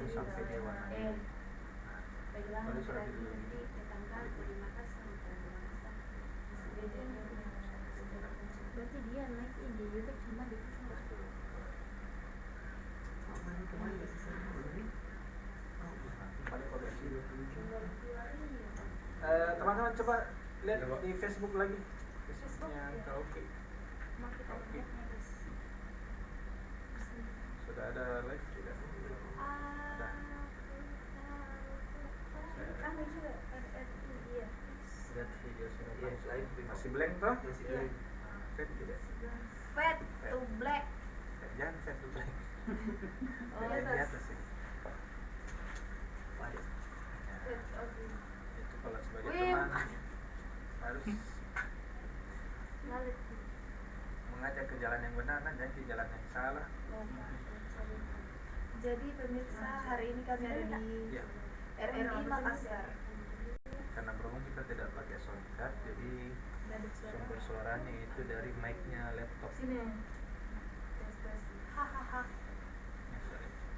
sampai dewan. Baru surat itu. Berarti dia naik di YouTube cuma di teman-teman coba lihat di Facebook lagi. Facebooknya Oke. Sudah ada live tidak? Ada. Lihat video sudah live. Masih blank toh? Fade tidak? Fade to black. Jangan fade to black. Di atas ya. Itu kalau sebagai teman harus mengajak ke jalan yang benar, jangan ke jalan yang salah. Jadi pemirsa, hari ini kami ada di RRI Makassar. Karena berhubung kita tidak pakai soundcard, jadi sumber suaranya itu dari mic-nya laptop. Sini. Hahaha.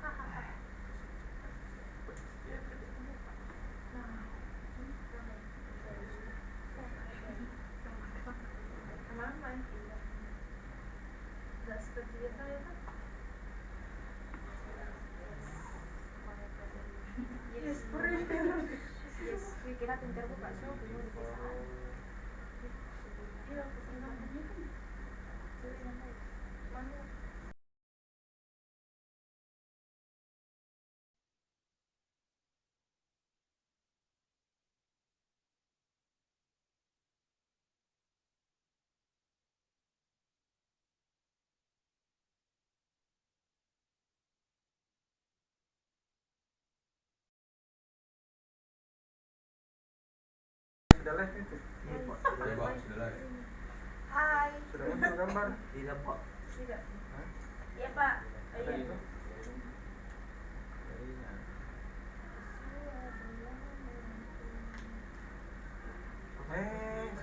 Hahaha. Seperti biasa ya kan? Yes, yes. Kita pintar buka show dulu di pesan. Iya, pesanannya kan. Mana? Sudah live itu? Sudah live. Hai. Sudah muncul gambar? Tidak, Pak. Tidak. Iya, Pak. Ada Iya. itu?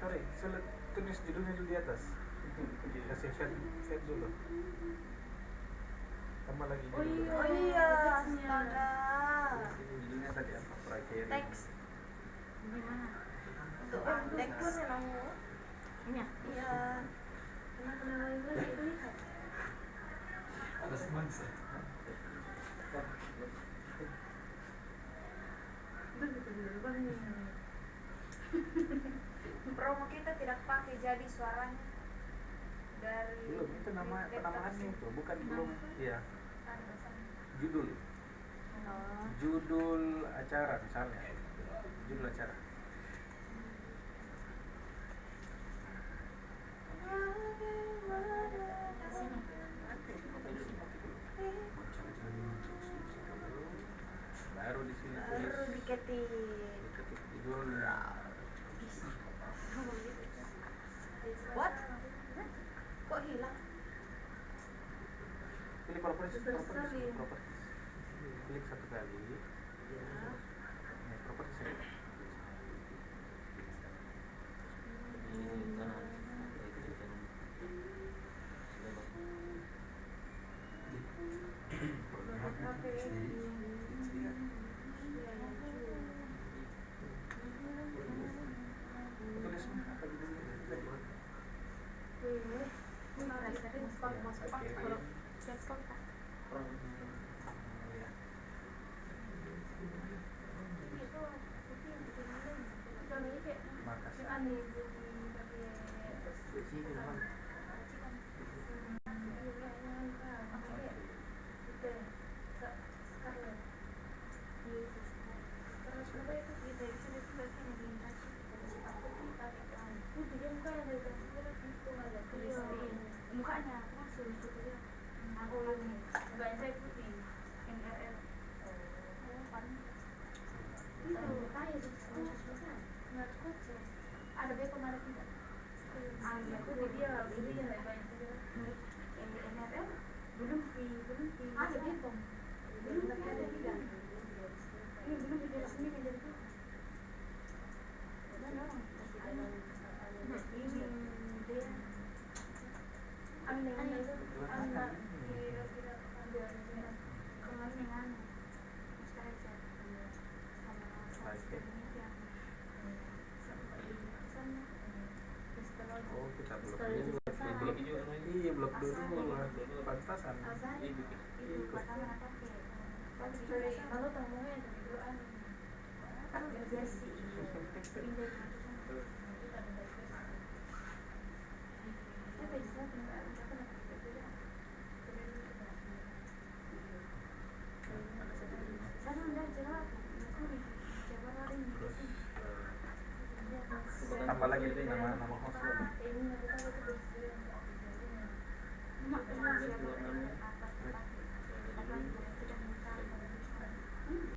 Sorry, saya tulis judulnya dulu di atas. Kasih fade dulu. Tambah lagi judul. Oh iya, astaga. Judulnya tadi apa? Prakiri. Teks. Gimana? Untuk teks. Iya. Iya. Kenapa lagi lihat? Ada semangsa. Promo kita tidak pakai, jadi suaranya dari Belum, itu nama penamaannya itu, bukan belum. Iya. Judul. Judul acara misalnya. Judul acara. Baru di sini tulis. baru diketik. Diketik judul. What? Kok hilang? Pilih properties. Klik satu kali. Properties. Mukanya langsung gitu ya. Aku enggak saya putih. NRL. Itu tanya itu selesai. aku di dia ini yang banyak juga yang di NFL belum di ada bintang belum ada juga ini belum di resmi kan jadi tuh mana ini dia anak kira-kira kemarin yang anu Mustahil sama Oh, kita blok dulu. Iya, blok dulu. Pantasan. itu pertama apa sih kalau tamunya dari dulu kan jersey pindah apa bisa tinggal sana udah jelas aku nih coba lari Terus tambah lagi itu nama